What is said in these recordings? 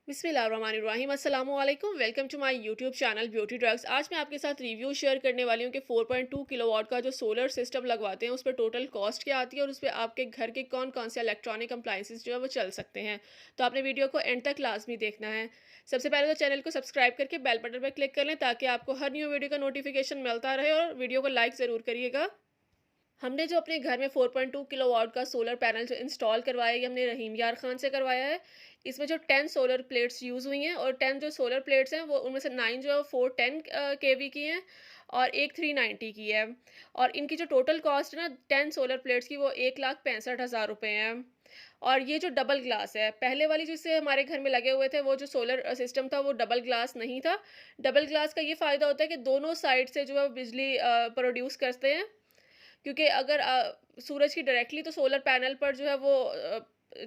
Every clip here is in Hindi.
बिस्मिल्लाहिर्रहमानिर्रहीम अस्सलामु अलैकुम। Welcome to my YouTube channel beauty drugs. आज मैं आपके साथ रिव्यू शेयर करने वाली हूँ कि 4.2 किलोवाट का जो सोलर सिस्टम लगवाते हैं उस पर टोटल कॉस्ट क्या आती है और उस पर आपके घर के कौन कौन से इलेक्ट्रॉनिक अप्लाइंसेस जो है वो चल सकते हैं। तो आपने वीडियो को एंड तक लाजमी देखना है। सबसे पहले तो चैनल को सब्सक्राइब करके बेल बटन पर क्लिक कर लें ताकि आपको हर न्यू वीडियो का नोटिफिकेशन मिलता रहे, और वीडियो को लाइक ज़रूर करिएगा। हमने जो अपने घर में 4.2 किलोवाट का सोलर पैनल जो इंस्टॉल करवाया है, ये हमने रहीम यार खान से करवाया है। इसमें जो 10 सोलर प्लेट्स यूज़ हुई हैं, और 10 जो सोलर प्लेट्स हैं वो उनमें से 9 जो है वो 410 केवी की हैं और एक 390 की है। और इनकी जो टोटल कॉस्ट है ना 10 सोलर प्लेट्स की, वो 1,65,000 रुपये है। और ये जो डबल ग्लास है, पहले वाली जिससे हमारे घर में लगे हुए थे वो जो सोलर सिस्टम था वो डबल ग्लास नहीं था। डबल ग्लास का ये फ़ायदा होता है कि दोनों साइड से जो है वो बिजली प्रोड्यूस करते हैं। क्योंकि अगर सूरज की डायरेक्टली तो सोलर पैनल पर जो है वो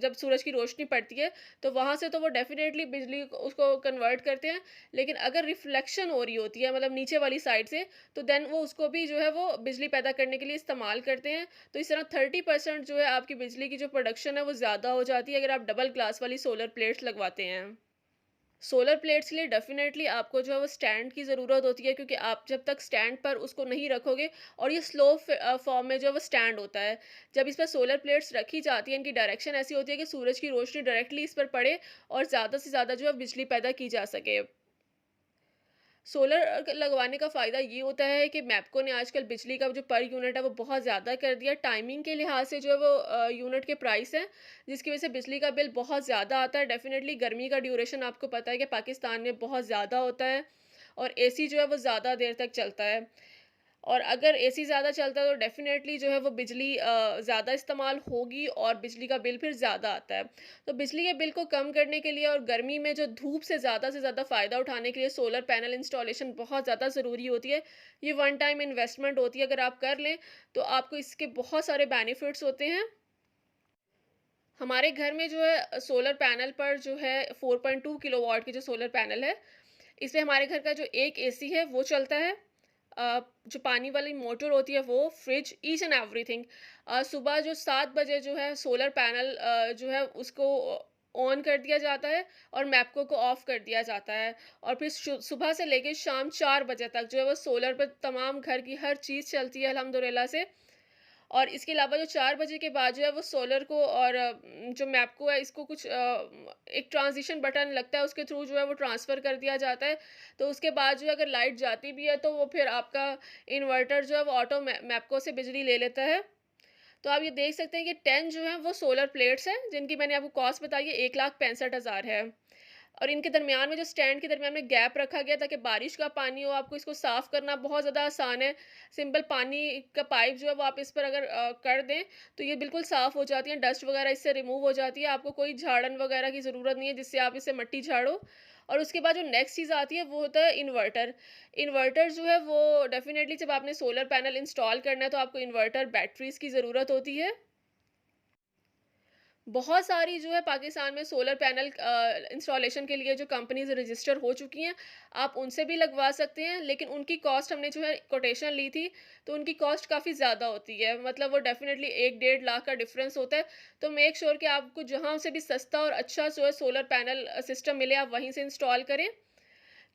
जब सूरज की रोशनी पड़ती है तो वहाँ से तो वो डेफिनेटली बिजली उसको कन्वर्ट करते हैं। लेकिन अगर रिफ्लेक्शन हो रही होती है मतलब नीचे वाली साइड से, तो देन वो उसको भी जो है वो बिजली पैदा करने के लिए इस्तेमाल करते हैं। तो इस तरह 30% जो है आपकी बिजली की जो प्रोडक्शन है वो ज़्यादा हो जाती है अगर आप डबल ग्लास वाली सोलर प्लेट्स लगवाते हैं। सोलर प्लेट्स के लिए डेफ़िनेटली आपको जो है वो स्टैंड की ज़रूरत होती है, क्योंकि आप जब तक स्टैंड पर उसको नहीं रखोगे, और ये स्लो फॉर्म में जो है वो स्टैंड होता है। जब इस पर सोलर प्लेट्स रखी जाती हैं, इनकी डायरेक्शन ऐसी होती है कि सूरज की रोशनी डायरेक्टली इस पर पड़े और ज़्यादा से ज़्यादा जो है बिजली पैदा की जा सके। सोलर लगवाने का फ़ायदा ये होता है कि मैपको ने आजकल बिजली का जो पर यूनिट है वो बहुत ज़्यादा कर दिया। टाइमिंग के लिहाज से जो है वो यूनिट के प्राइस हैं, जिसकी वजह से बिजली का बिल बहुत ज़्यादा आता है। डेफ़िनेटली गर्मी का ड्यूरेशन आपको पता है कि पाकिस्तान में बहुत ज़्यादा होता है, और एसी जो है वो ज़्यादा देर तक चलता है। और अगर एसी ज़्यादा चलता है तो डेफ़िनेटली जो है वो बिजली ज़्यादा इस्तेमाल होगी और बिजली का बिल फिर ज़्यादा आता है। तो बिजली के बिल को कम करने के लिए और गर्मी में जो धूप से ज़्यादा फ़ायदा उठाने के लिए सोलर पैनल इंस्टॉलेशन बहुत ज़्यादा ज़रूरी होती है। ये वन टाइम इन्वेस्टमेंट होती है, अगर आप कर लें तो आपको इसके बहुत सारे बेनिफिट्स होते हैं। हमारे घर में जो है सोलर पैनल पर जो है 4.2 किलोवाट की जो सोलर पैनल है, इसमें हमारे घर का जो एक एसी है वो चलता है। जो पानी वाली मोटर होती है वो, फ्रिज, ईच एंड एवरीथिंग। सुबह जो 7 बजे जो है सोलर पैनल जो है उसको ऑन कर दिया जाता है और मैपको को ऑफ कर दिया जाता है। और फिर सुबह से लेके शाम 4 बजे तक जो है वो सोलर पे तमाम घर की हर चीज़ चलती है अल्हम्दुलिल्लाह से। और इसके अलावा जो 4 बजे के बाद जो है वो सोलर को और जो मैपको है इसको कुछ एक ट्रांज़िशन बटन लगता है, उसके थ्रू जो है वो ट्रांसफ़र कर दिया जाता है। तो उसके बाद जो है अगर लाइट जाती भी है तो वो फिर आपका इन्वर्टर जो है वो ऑटो मैपको से बिजली ले लेता है। तो आप ये देख सकते हैं कि 10 जो हैं वो सोलर प्लेट्स हैं, जिनकी मैंने आपको कॉस्ट बताई है 1,65,000 है। और इनके दरमियान में जो स्टैंड के दरमियान में गैप रखा गया ताकि बारिश का पानी हो, आपको इसको साफ़ करना बहुत ज़्यादा आसान है। सिंपल पानी का पाइप जो है वो आप इस पर अगर कर दें तो ये बिल्कुल साफ़ हो जाती है, डस्ट वगैरह इससे रिमूव हो जाती है। आपको कोई झाड़न वगैरह की ज़रूरत नहीं है जिससे आप इससे मिट्टी झाड़ो। और उसके बाद जो नेक्स्ट चीज़ आती है वो होता है इन्वर्टर। इन्वर्टर जो है वो डेफ़िनेटली जब आपने सोलर पैनल इंस्टॉल करना है तो आपको इन्वर्टर बैटरीज़ की ज़रूरत होती है। बहुत सारी जो है पाकिस्तान में सोलर पैनल इंस्टॉलेशन के लिए जो कंपनीज़ रजिस्टर हो चुकी हैं, आप उनसे भी लगवा सकते हैं। लेकिन उनकी कॉस्ट हमने जो है कोटेशन ली थी, तो उनकी कॉस्ट काफ़ी ज़्यादा होती है। मतलब वो डेफ़िनेटली 1 डेढ़ लाख का डिफ़रेंस होता है। तो मेक श्योर कि आपको जहाँ से भी सस्ता और अच्छा जो है सोलर पैनल सिस्टम मिले, आप वहीं से इंस्टॉल करें।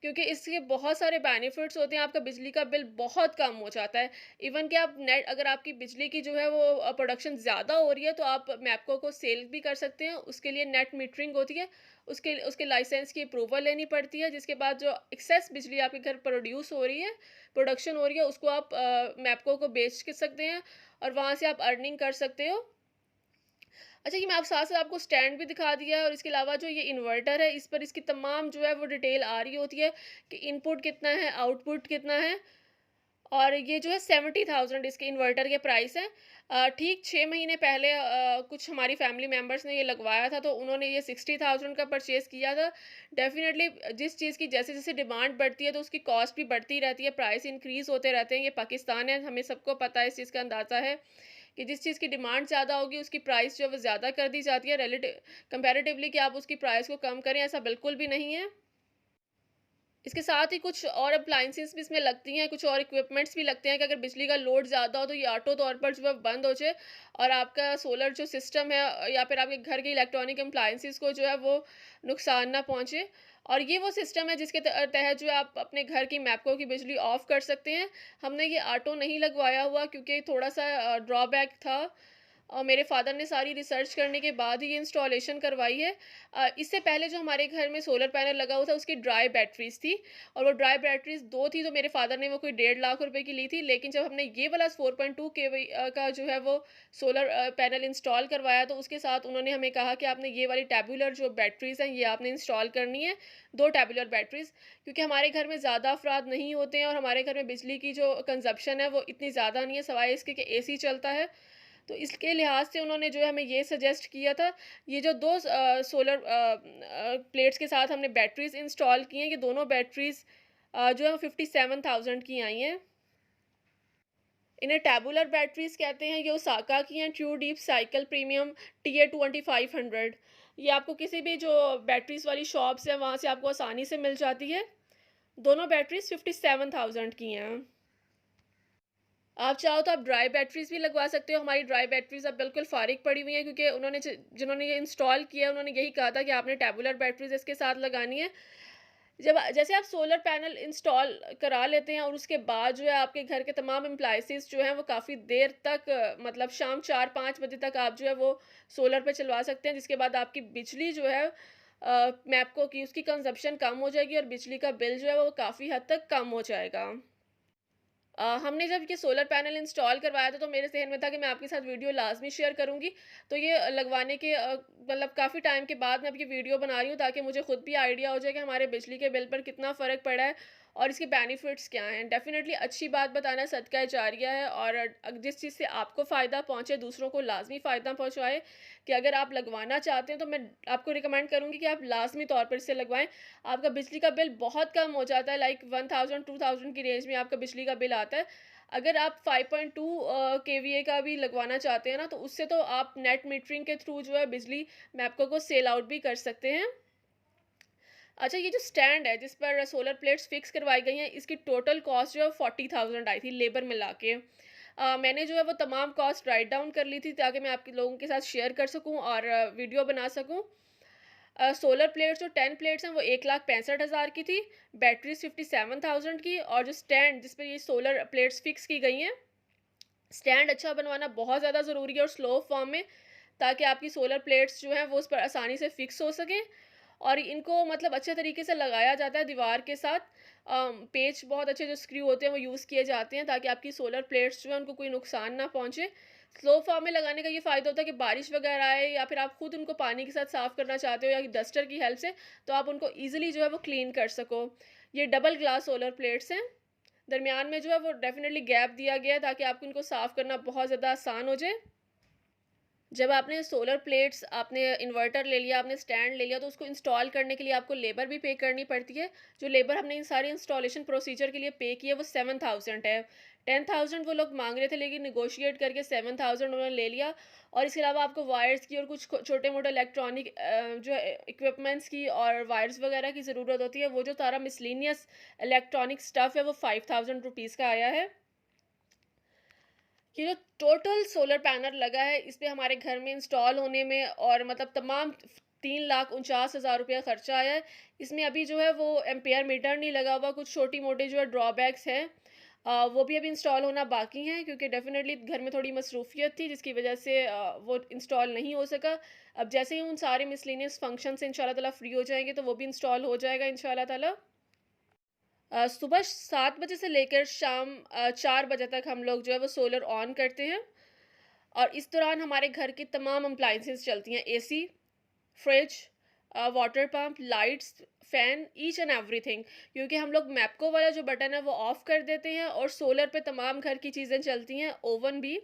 क्योंकि इसके बहुत सारे बेनिफिट्स होते हैं, आपका बिजली का बिल बहुत कम हो जाता है। इवन कि आप नेट अगर आपकी बिजली की जो है वो प्रोडक्शन ज़्यादा हो रही है तो आप मैपको को सेल भी कर सकते हैं। उसके लिए नेट मीटरिंग होती है, उसके उसके लाइसेंस की अप्रूवल लेनी पड़ती है, जिसके बाद जो एक्सेस बिजली आपके घर प्रोड्यूस हो रही है, प्रोडक्शन हो रही है, उसको आप मैपको को बेच के सकते हैं और वहाँ से आप अर्निंग कर सकते हो। अच्छा, ये मैं आप साथ-साथ आपको स्टैंड भी दिखा दिया है, और इसके अलावा जो ये इन्वर्टर है, इस पर इसकी तमाम जो है वो डिटेल आ रही होती है कि इनपुट कितना है, आउटपुट कितना है। और ये जो है 70,000 इसके इन्वर्टर के प्राइस हैं। ठीक 6 महीने पहले कुछ हमारी फैमिली मेंबर्स ने ये लगवाया था, तो उन्होंने ये 60,000 का परचेज़ किया था। डेफ़िनेटली जिस चीज़ की जैसे-जैसे डिमांड बढ़ती है, तो उसकी कॉस्ट भी बढ़ती रहती है, प्राइस इंक्रीज़ होते रहते हैं। ये पाकिस्तान है, हमें सबको पता है, इस चीज़ का अंदाज़ा है कि जिस चीज़ की डिमांड ज़्यादा होगी, उसकी प्राइस जो है वो ज़्यादा कर दी जाती है। कंपैरेटिवली कि आप उसकी प्राइस को कम करें, ऐसा बिल्कुल भी नहीं है। इसके साथ ही कुछ और अप्लायंसेस भी इसमें लगती हैं, कुछ और इक्विपमेंट्स भी लगते हैं कि अगर बिजली का लोड ज़्यादा हो तो ये ऑटो तौर पर जो है बंद हो जाए और आपका सोलर जो सिस्टम है या फिर आपके घर के इलेक्ट्रॉनिक अप्लायंसेस को जो है वो नुकसान ना पहुँचे। और ये वो सिस्टम है जिसके तहत जो है आप अपने घर की मैपको की बिजली ऑफ कर सकते हैं। हमने ये ऑटो नहीं लगवाया हुआ क्योंकि थोड़ा-सा ड्रॉबैक था और मेरे फादर ने सारी रिसर्च करने के बाद ही ये इंस्टॉलेशन करवाई है। इससे पहले जो हमारे घर में सोलर पैनल लगा हुआ था उसकी ड्राई बैटरीज थी और वो ड्राई बैटरीज 2 थी, तो मेरे फादर ने वो कोई 1.5 लाख रुपए की ली थी। लेकिन जब हमने ये वाला 4.2 केवी का जो है वो सोलर पैनल इंस्टॉल करवाया तो उसके साथ उन्होंने हमें कहा कि आपने ये वाली टैबुलर जो बैटरीज हैं ये आपने इंस्टॉल करनी है, 2 टैबुलर बैटरीज, क्योंकि हमारे घर में ज़्यादा अफराद नहीं होते हैं और हमारे घर में बिजली की जो कंजप्शन है वो इतनी ज़्यादा नहीं है, सिवाय इसके कि एसी चलता है। तो इसके लिहाज से उन्होंने जो है हमें ये सजेस्ट किया था। ये जो 2 सोलर प्लेट्स के साथ हमने बैटरीज़ इंस्टॉल की हैं, ये दोनों बैटरीज़ जो है वो 57,000 की आई हैं। इन्हें टैबुलर बैटरीज़ कहते हैं। ये ओसाका की हैं, true deep cycle premium TA 2500। ये आपको किसी भी जो बैटरीज़ वाली शॉप्स हैं वहाँ से आपको आसानी से मिल जाती है। दोनों बैटरीज़ 57,000 की हैं। आप चाहो तो आप ड्राई बैटरीज़ भी लगवा सकते हो। हमारी ड्राई बैटरीज़ अब बिल्कुल फ़ारिग पड़ी हुई हैं क्योंकि उन्होंने जिन्होंने ये इंस्टॉल किया उन्होंने यही कहा था कि आपने टैबुलर बैटरीज़ इसके साथ लगानी है। जब जैसे आप सोलर पैनल इंस्टॉल करा लेते हैं और उसके बाद जो है आपके घर के तमाम एप्लायंसेस जो हैं वो काफ़ी देर तक मतलब शाम 4-5 बजे तक आप जो है वो सोलर पे चलवा सकते हैं, जिसके बाद आपकी बिजली जो है मैपको की उसकी कंज़प्शन कम हो जाएगी और बिजली का बिल जो है वो काफ़ी हद तक कम हो जाएगा। हमने जब ये सोलर पैनल इंस्टॉल करवाया था तो मेरे ज़हन में था कि मैं आपके साथ वीडियो लाज़मी शेयर करूँगी। तो ये लगवाने के मतलब काफ़ी टाइम के बाद मैं अब ये वीडियो बना रही हूँ ताकि मुझे खुद भी आइडिया हो जाए कि हमारे बिजली के बिल पर कितना फ़र्क पड़ा है और इसके बेनिफिट्स क्या हैं। डेफ़िनेटली अच्छी बात बताना सदका जारिया है और जिस चीज़ से आपको फ़ायदा पहुँचे दूसरों को लाज़मी फ़ायदा पहुँचाए, कि अगर आप लगवाना चाहते हैं तो मैं आपको रिकमेंड करूँगी कि आप लाज़मी तौर पर इसे लगवाएँ। आपका बिजली का बिल बहुत कम हो जाता है, लाइक 1000-2000 की रेंज में आपका बिजली का बिल आता है। अगर आप 5.2 केवीए का भी लगवाना चाहते हैं ना, तो उससे तो आप नेट मीटरिंग के थ्रू जो है बिजली मैपको को सेल आउट भी कर सकते हैं। अच्छा, ये जो स्टैंड है जिस पर सोलर प्लेट्स फिक्स करवाई गई हैं, इसकी टोटल कॉस्ट जो है 40,000 आई थी लेबर मिला के। मैंने जो है वो तमाम कॉस्ट राइट डाउन कर ली थी ताकि मैं आपके लोगों के साथ शेयर कर सकूं और वीडियो बना सकूं। सोलर प्लेट्स जो 10 प्लेट्स हैं वो 1,65,000 की थी, बैटरीज 57,000 की और जो स्टैंड जिस पे ये सोलर प्लेट्स फिक्स की गई हैं, स्टैंड अच्छा बनवाना बहुत ज़्यादा ज़रूरी है और स्लो फॉर्म में, ताकि आपकी सोलर प्लेट्स जो हैं वो उस पर आसानी से फिक्स हो सकें और इनको मतलब अच्छे तरीके से लगाया जाता है दीवार के साथ। पेच बहुत अच्छे जो स्क्रू होते हैं वो यूज़ किए जाते हैं ताकि आपकी सोलर प्लेट्स जो है उनको कोई नुकसान ना पहुँचे। स्लो फॉर्म में लगाने का ये फ़ायदा होता है कि बारिश वगैरह आए या फिर आप खुद उनको पानी के साथ साफ़ करना चाहते हो या डस्टर की हेल्प से, तो आप उनको ईज़िली जो है वो क्लीन कर सको। ये डबल ग्लास सोलर प्लेट्स हैं। दरमियान में जो है वो डेफ़िनेटली गैप दिया गया है ताकि आपको इनको साफ़ करना बहुत ज़्यादा आसान हो जाए। जब आपने सोलर प्लेट्स, आपने इन्वर्टर ले लिया, आपने स्टैंड ले लिया, तो उसको इंस्टॉल करने के लिए आपको लेबर भी पे करनी पड़ती है। जो लेबर हमने इन सारी इंस्टॉलेशन प्रोसीजर के लिए पे की है वो 7,000 है। 10,000 वो लोग मांग रहे थे लेकिन निगोशिएट करके 7,000 उन्होंने ले लिया। और इसके अलावा आपको वायर्स की और कुछ छोटे मोटे इलेक्ट्रॉनिक जो इक्विपमेंट्स की और वायर्स वगैरह की ज़रूरत होती है, वो जो सारा मिसलिनियस इलेक्ट्रॉनिक स्टफ़ है वो 5,000 रुपीज़ का आया है। ये जो टोटल सोलर पैनल लगा है इस पे हमारे घर में इंस्टॉल होने में और मतलब तमाम 3,49,000 रुपया खर्चा आया है। इसमें अभी जो है वो एम्पेयर मीटर नहीं लगा हुआ, कुछ छोटी मोटी जो है ड्रॉबैक्स हैं, वो भी अभी इंस्टॉल होना बाकी हैं क्योंकि डेफिनेटली घर में थोड़ी मसरूफियत थी जिसकी वजह से वो इंस्टॉल नहीं हो सका। अब जैसे ही उन सारे मिसलिनियस फंक्शन से इंशाल्लाह ताला फ्री हो जाएंगे तो वो भी इंस्टॉल हो जाएगा इंशाल्लाह ताला। सुबह 7 बजे से लेकर शाम 4 बजे तक हम लोग जो है वो सोलर ऑन करते हैं और इस दौरान हमारे घर की तमाम अप्लाइंसेस चलती हैं, AC, fridge, water pump, lights, fan, each and everything, क्योंकि हम लोग मैपको वाला जो बटन है वो ऑफ़ कर देते हैं और सोलर पे तमाम घर की चीज़ें चलती हैं, ओवन भी।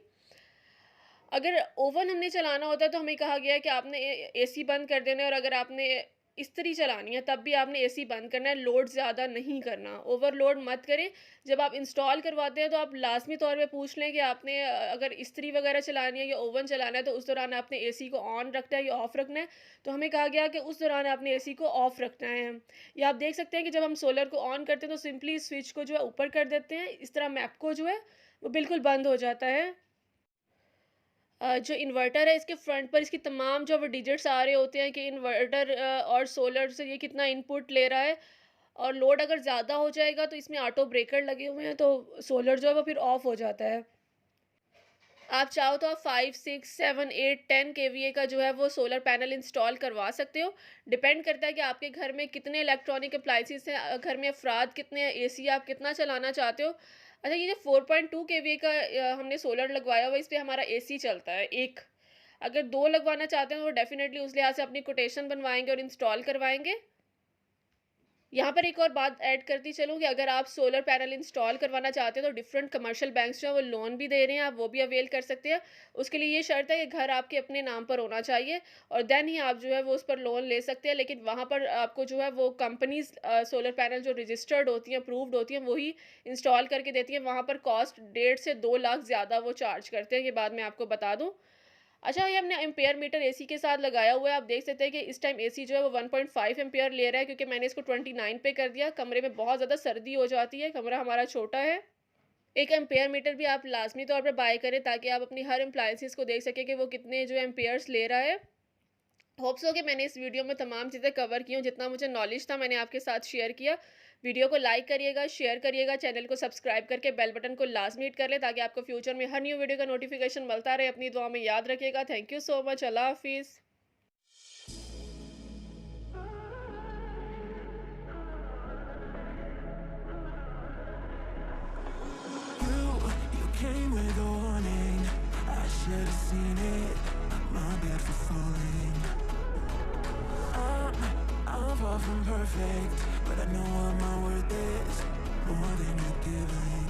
अगर ओवन हमने चलाना होता है तो हमें कहा गया है कि आपने एसी बंद कर देना है और अगर आपने इस्त्री चलानी है तब भी आपने एसी बंद करना है, लोड ज़्यादा नहीं करना, ओवरलोड मत करें। जब आप इंस्टॉल करवाते हैं तो आप लाज़मी तौर पे पूछ लें कि आपने अगर इस्त्री वगैरह चलानी है या ओवन चलाना है तो उस दौरान आपने एसी को ऑन रखना है या ऑफ़ रखना है। तो हमें कहा गया कि उस दौरान आपने एसी को ऑफ़ रखना है। या आप देख सकते हैं कि जब हम सोलर को ऑन करते हैं तो सिंपली स्विच को जो है ऊपर कर देते हैं, इस तरह मैप को जो है वो बिल्कुल बंद हो जाता है। जो इन्वर्टर है इसके फ्रंट पर इसकी तमाम जो वो डिजिट्स आ रहे होते हैं कि इन्वर्टर और सोलर से ये कितना इनपुट ले रहा है, और लोड अगर ज़्यादा हो जाएगा तो इसमें ऑटो ब्रेकर लगे हुए हैं तो सोलर जो है वो फिर ऑफ हो जाता है। आप चाहो तो आप 5, 6, 7, 8, 10 केवीए का जो है वो सोलर पैनल इंस्टॉल करवा सकते हो। डिपेंड करता है कि आपके घर में कितने इलेक्ट्रॉनिक अप्लाइंसेस हैं, घर में अफराद कितने हैं, एसी आप कितना चलाना चाहते हो। अच्छा, ये जो 4.2 केवीए का हमने सोलर लगवाया हुआ है, इस पे हमारा एसी चलता है एक। अगर 2 लगवाना चाहते हैं तो डेफ़िनेटली उस लिहाज से अपनी कोटेशन बनवाएँगे और इंस्टॉल करवाएँगे। यहाँ पर एक और बात ऐड करती चलूँ कि अगर आप सोलर पैनल इंस्टॉल करवाना चाहते हैं तो डिफरेंट कमर्शियल बैंक्स जो हैं वो लोन भी दे रहे हैं, आप वो भी अवेल कर सकते हैं। उसके लिए ये शर्त है कि घर आपके अपने नाम पर होना चाहिए और देन ही आप जो है वो उस पर लोन ले सकते हैं। लेकिन वहाँ पर आपको जो है वो कंपनीज़ सोलर पैनल जो रजिस्टर्ड होती हैं, अप्रूव्ड होती हैं, वही इंस्टॉल करके देती हैं। वहाँ पर कॉस्ट 1.5 से 2 लाख ज़्यादा वो चार्ज करते हैं, ये बात मैं आपको बता दूँ। अच्छा, ये हमने एम्पेयर मीटर एसी के साथ लगाया हुआ है। आप देख सकते हैं कि इस टाइम एसी जो है वो 1.5 एम्पेयर ले रहा है, क्योंकि मैंने इसको 29 पे कर दिया। कमरे में बहुत ज़्यादा सर्दी हो जाती है, कमरा हमारा छोटा है। एक एम्पेयर मीटर भी आप लाज़मी तौर पे बाय करें ताकि आप अपनी हर एप्लायंसेस को देख सकें कि वो कितने जो एम्पेयर्स ले रहा है। होप्स हो कि मैंने इस वीडियो में तमाम चीज़ें कवर की हों, जितना मुझे नॉलेज था मैंने आपके साथ शेयर किया। वीडियो को लाइक करिएगा, शेयर करिएगा, चैनल को सब्सक्राइब करके बेल बटन को लाज़मी हिट कर लें ताकि आपको फ्यूचर में हर न्यू वीडियो का नोटिफिकेशन मिलता रहे। अपनी दुआ में याद रखिएगा। Thank you so much. Allah हाफ़िज़। You came with a warning. I should have seen it. My bad for falling. I'm far from perfect, but I know what my worth is. More than you're giving.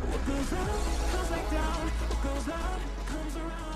What goes up comes back down. What goes out comes around.